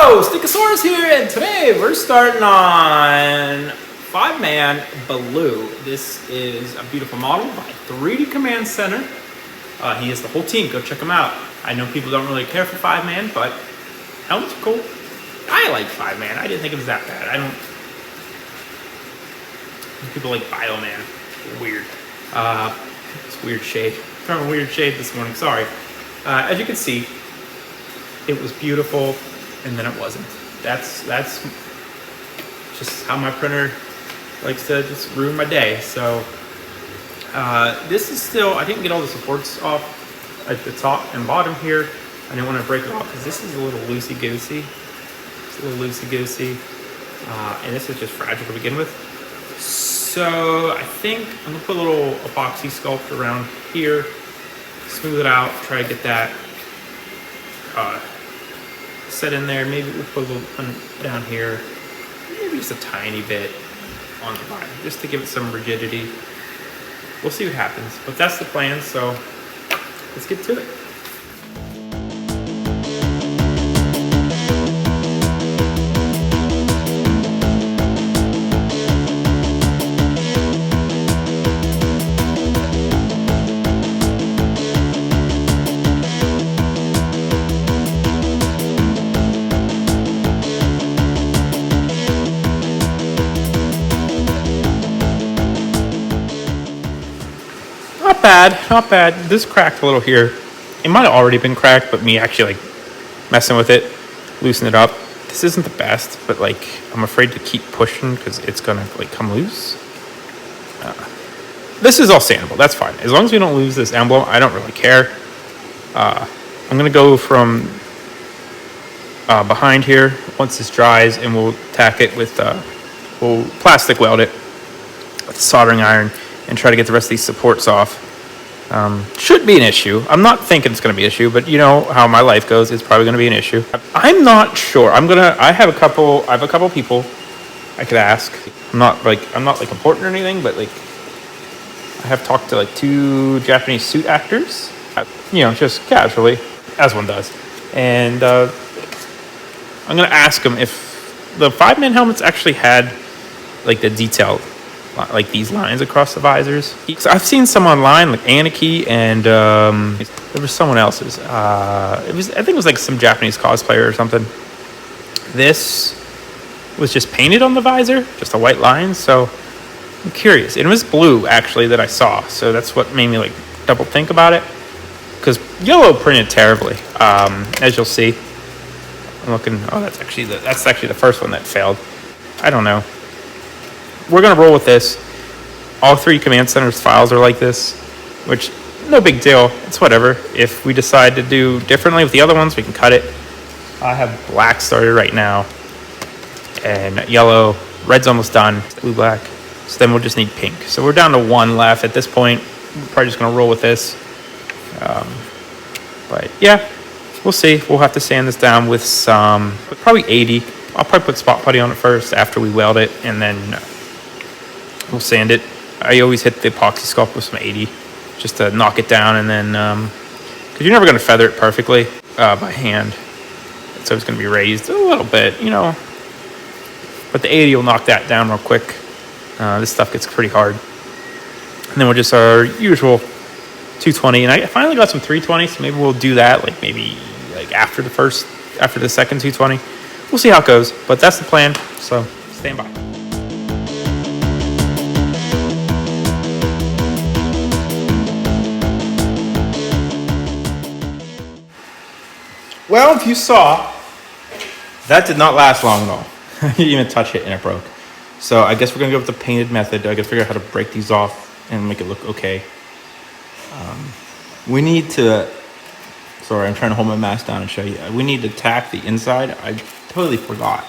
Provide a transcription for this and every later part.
Yo, Stickosaurus here, and today we're starting on Fiveman Baloo. This is a beautiful model by 3D Command Center. He is the whole team. Go check him out. I know people don't really care for Fiveman, but helmets are cool. I like Fiveman. I didn't think it was that bad. People like Bioman. Weird. It's weird shade. From a weird shade this morning. Sorry. As you can see, it was beautiful. And then it wasn't. That's just how my printer likes to just ruin my day. So this is still, I didn't get all the supports off at the top and bottom here. I didn't want to break it off because this is a little loosey-goosey. It's a little loosey-goosey. And this is just fragile to begin with. So I think I'm going to put a little epoxy sculpt around here, smooth it out, try to get that set in there. Maybe we'll put a little down here, maybe just a tiny bit on the bottom, just to give it some rigidity. We'll see what happens, but that's the plan, so let's get to it. Not bad. This cracked a little here. It might have already been cracked, but me actually like messing with it, loosen it up. This isn't the best, but like I'm afraid to keep pushing because it's gonna like come loose. This is all sandable. That's fine as long as we don't lose this emblem. I don't really care. I'm gonna go from behind here once this dries, and we'll tack it with we'll plastic weld it with a soldering iron and try to get the rest of these supports off. Should be an issue. I'm not thinking it's going to be an issue, but you know how my life goes. It's probably going to be an issue. I'm not sure. I have a couple people I could ask. I'm not like important or anything, but like I have talked to like 2 Japanese suit actors, you know, just casually, as one does. And I'm going to ask them if the Fiveman helmets actually had like the detail, like these lines across the visors. So I've seen some online, like Aniki, and there was someone else's. I think it was like some Japanese cosplayer or something. This was just painted on the visor, just a white line. So I'm curious. It was blue actually that I saw, so that's what made me like double think about it. Because yellow printed terribly, as you'll see. I'm looking. Oh, that's actually the first one that failed. I don't know. We're going to roll with this. All 3 Command Center's files are like this, which, no big deal. It's whatever. If we decide to do differently with the other ones, we can cut it. I have black started right now, and yellow. Red's almost done. Blue, black. So then we'll just need pink. So we're down to 1 left at this point. We're probably just going to roll with this. But yeah, we'll see. We'll have to sand this down with some, probably 80. I'll probably put spot putty on it first after we weld it, and then we'll sand it. I always hit the epoxy sculpt with some 80 just to knock it down, and then because you're never going to feather it perfectly by hand, so it's going to be raised a little bit, you know, but the 80 will knock that down real quick. This stuff gets pretty hard. And then we'll just our usual 220, and I finally got some 320, so maybe we'll do that like after the second 220. We'll see how it goes, but that's the plan, so stand by. Well, if you saw, that did not last long at all. You didn't even touch it and it broke. So I guess we're going to go with the painted method. I got to figure out how to break these off and make it look okay. We need to... Sorry, I'm trying to hold my mask down and show you. We need to tack the inside. I totally forgot.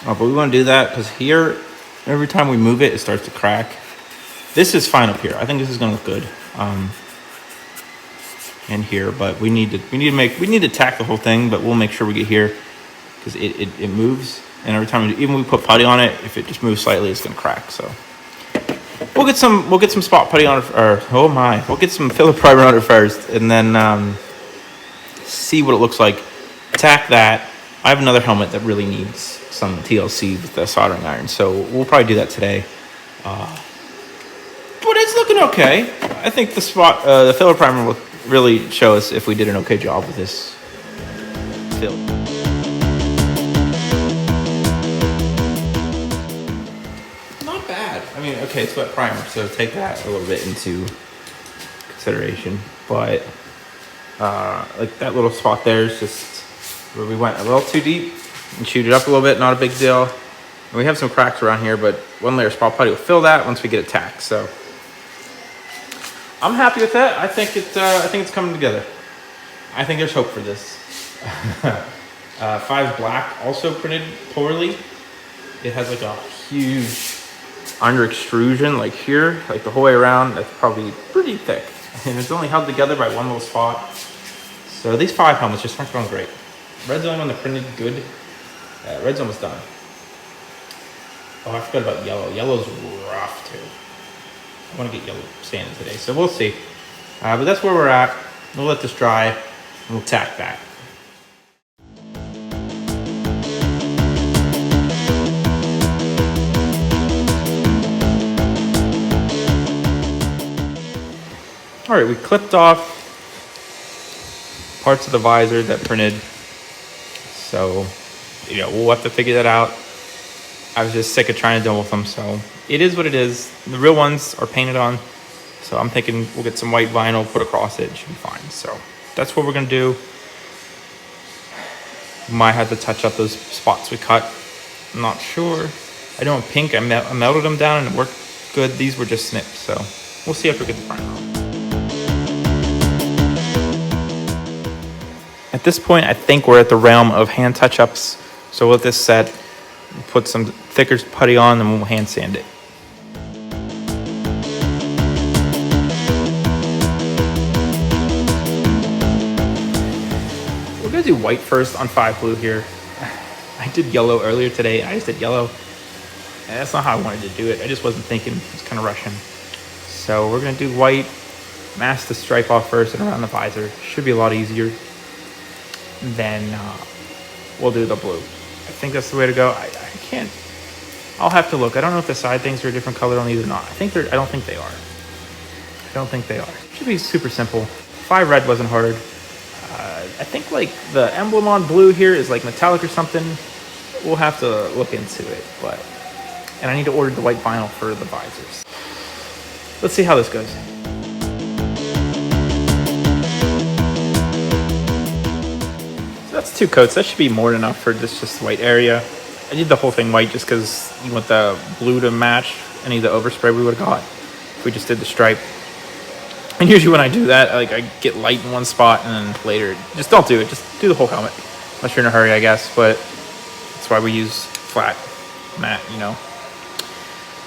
But we want to do that because here, every time we move it, it starts to crack. This is fine up here. I think this is going to look good. In here, but we need to tack the whole thing, but we'll make sure we get here because it moves, and every time even we put putty on it, if it just moves slightly, it's going to crack. So we'll get some spot putty on it, we'll get some filler primer on it first, and then see what it looks like. Tack that, I have another helmet that really needs some TLC with the soldering iron, so we'll probably do that today. But it's looking okay. I think the filler primer will really show us if we did an okay job with this fill. Not bad. I mean, okay, it's wet primer, so take that a little bit into consideration. But like that little spot there is just where we went a little too deep and chewed it up a little bit. Not a big deal. And we have some cracks around here, but one layer spot putty will fill that once we get it tacked. So I'm happy with that. I think it's coming together. I think there's hope for this. Five Black also printed poorly. It has like a huge under extrusion like here, like the whole way around. That's probably pretty thick. And it's only held together by one little spot. So these 5 helmets just aren't going great. Red's the only one that printed good. Red's almost done. Oh, I forgot about yellow. Yellow's rough too. I want to get yellow sanded today, so we'll see. But that's where we're at. We'll let this dry and we'll tack back. All right, we clipped off parts of the visor that printed. So, we'll have to figure that out. I was just sick of trying to deal with them, so it is what it is. The real ones are painted on, so I'm thinking we'll get some white vinyl, put across it, should be fine. So that's what we're gonna do. Might have to touch up those spots we cut. I'm not sure. I know in pink, I melted them down and it worked good. These were just snips, so we'll see after we get the primer on. At this point, I think we're at the realm of hand touch-ups. So with this set, we'll put some thicker putty on and we'll hand sand it. We're gonna do white first on 5 Blue here. I did yellow earlier today. I just did yellow. And that's not how I wanted to do it. I just wasn't thinking, I was kind of rushing. So we're gonna do white, mask the stripe off first and around the visor. Should be a lot easier. Then we'll do the blue. I think that's the way to go. I can't, I'll have to look. I don't know if the side things are a different color on these or not. I don't think they are. I don't think they are. Should be super simple. 5 red wasn't hard. I think like the emblem on blue here is like metallic or something. We'll have to look into it, and I need to order the white vinyl for the visors. Let's see how this goes. That's 2 coats. That should be more than enough for this just white area. I did the whole thing white just because you want the blue to match any of the overspray we would have got if we just did the stripe. And usually when I do that, I get light in one spot and then later, just don't do it. Just do the whole helmet. Unless you're in a hurry, I guess. But that's why we use flat matte,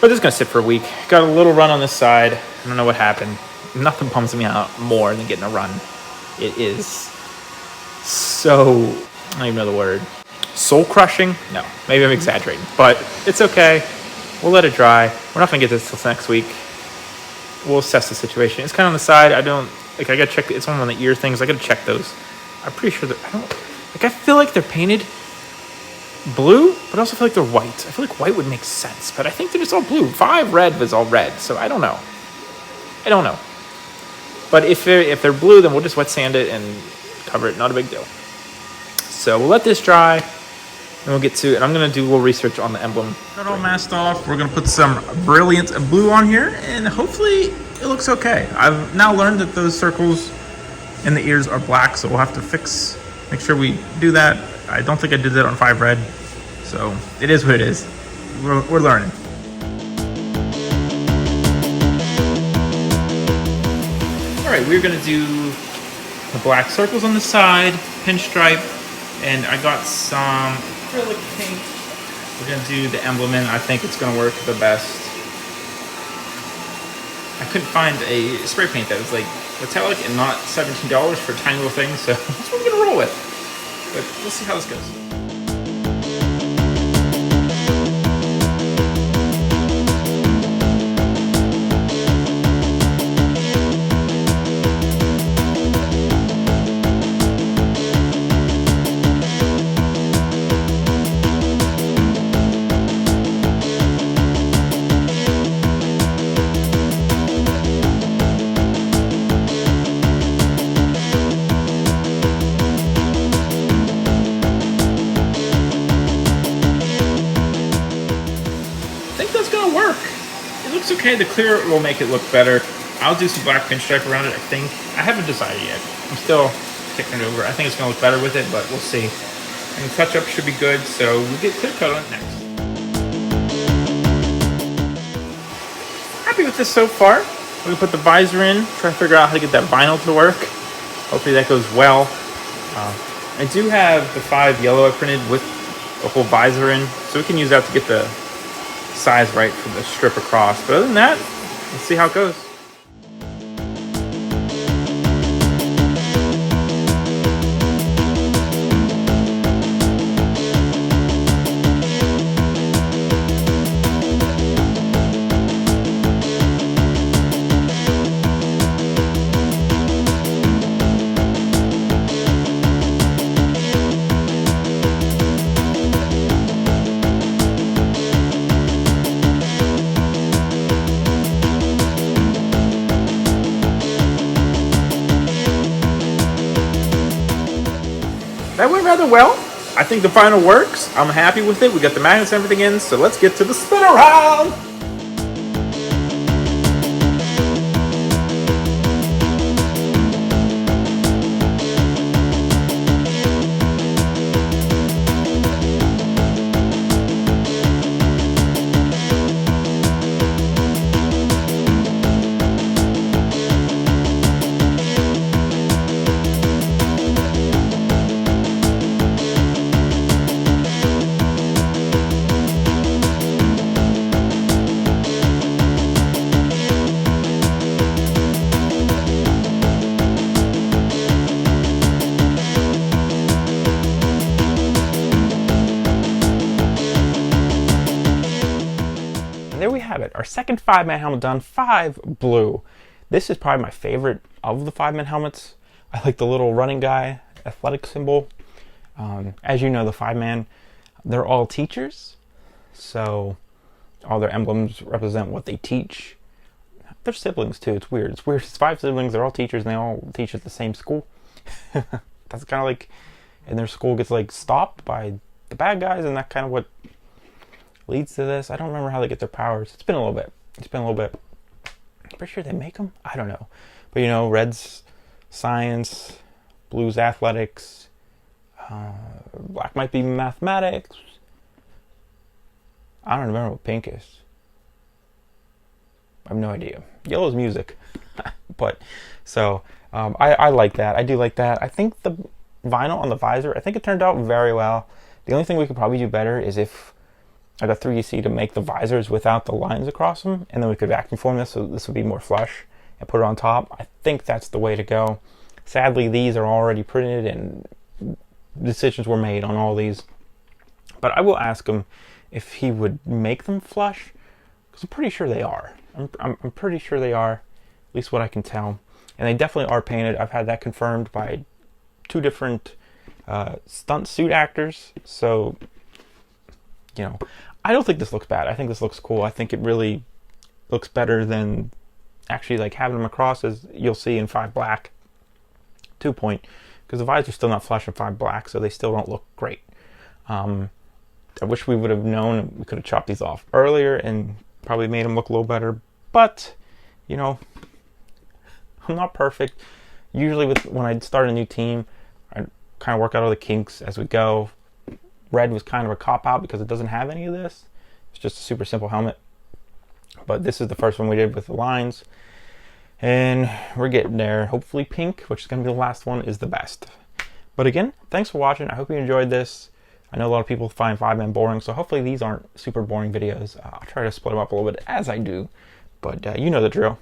But this is going to sit for a week. Got a little run on this side. I don't know what happened. Nothing pumps me out more than getting a run. It is so, I don't even know the word. Soul crushing? No, maybe I'm exaggerating, but it's okay. We'll let it dry. We're not gonna get this till next week. We'll assess the situation. It's kind of on the side. I gotta check. It's one of the ear things. I gotta check those. I'm pretty sure that I feel like they're painted blue, but I also feel like they're white. I feel like white would make sense, but I think they're just all blue. 5 red was all red, so I don't know. But if they're blue, then we'll just wet sand it and cover it. Not a big deal. So we'll let this dry. And we'll get to it. I'm going to do a little research on the emblem. Got it all masked off. We're going to put some brilliant blue on here, and hopefully it looks okay. I've now learned that those circles in the ears are black, so we'll have to make sure we do that. I don't think I did that on 5 red, so it is what it is. We're learning. All right, we're going to do the black circles on the side, pinstripe, and I got some acrylic paint. We're gonna do the emblem in. I think it's gonna work the best. I couldn't find a spray paint that was like metallic and not $17 for a tiny little thing, so that's what we're gonna roll with. But we'll see how this goes. It's okay. The clear will make it look better. I'll do some black pinstripe around it, I think. I haven't decided yet. I'm still kicking it over. I think it's going to look better with it, but we'll see. And the touch-up should be good, so we'll get clear coat on it next. Happy with this so far. We can put the visor in, try to figure out how to get that vinyl to work. Hopefully that goes well. I do have the 5 yellow I printed with the whole visor in, so we can use that to get the size right for the strip across. But other than that, let's see how it goes. That went rather well. I think the final works. I'm happy with it. We got the magnets and everything in, so let's get to the spin around. And there we have it, our second Fiveman helmet done, 5 blue. This is probably my favorite of the Fiveman helmets. I like the little running guy, athletic symbol. As you know, the Fiveman, they're all teachers. So all their emblems represent what they teach. They're siblings too, it's weird. It's weird, it's 5 siblings, they're all teachers and they all teach at the same school. That's kind of like, and their school gets like stopped by the bad guys, and that kind of what leads to this. I don't remember how they get their powers. It's been a little bit. I'm pretty sure they make them. I don't know. But you know, red's science, blue's athletics, black might be mathematics. I don't remember what pink is. I have no idea. Yellow's music. But so I like that. I do like that. I think the vinyl on the visor, I think it turned out very well. The only thing we could probably do better is if I got 3DC to make the visors without the lines across them, and then we could vacuum form this so this would be more flush and put it on top. I think that's the way to go. Sadly, these are already printed and decisions were made on all these. But I will ask him if he would make them flush, because I'm pretty sure they are. I'm pretty sure they are, at least what I can tell. And they definitely are painted. I've had that confirmed by 2 different stunt suit actors. So, you know, I don't think this looks bad. I think this looks cool. I think it really looks better than actually like having them across, as you'll see in 5 black 2 point, because the visor's still not flush in 5 black, so they still don't look great. I wish we would have known. We could have chopped these off earlier and probably made them look a little better, but you know, I'm not perfect. Usually when I start a new team, I kind of work out all the kinks as we go. Red was kind of a cop-out because it doesn't have any of this. It's just a super simple helmet. But this is the first one we did with the lines. And we're getting there. Hopefully pink, which is going to be the last one, is the best. But again, thanks for watching. I hope you enjoyed this. I know a lot of people find Fiveman boring, so hopefully these aren't super boring videos. I'll try to split them up a little bit as I do. But you know the drill.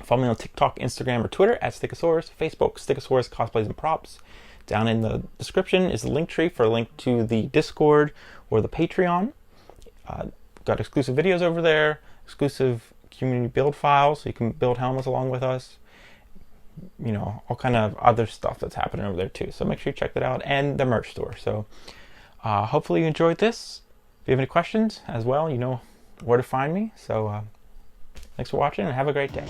Follow me on TikTok, Instagram, or Twitter at Stickosaurus. Facebook, Stickosaurus Cosplays and Props. Down in the description is the link tree for a link to the Discord or the Patreon. Got exclusive videos over there, exclusive community build files, so you can build helmets along with us. You know, all kind of other stuff that's happening over there too. So make sure you check that out, and the merch store. So hopefully you enjoyed this. If you have any questions as well, you know where to find me. So thanks for watching and have a great day.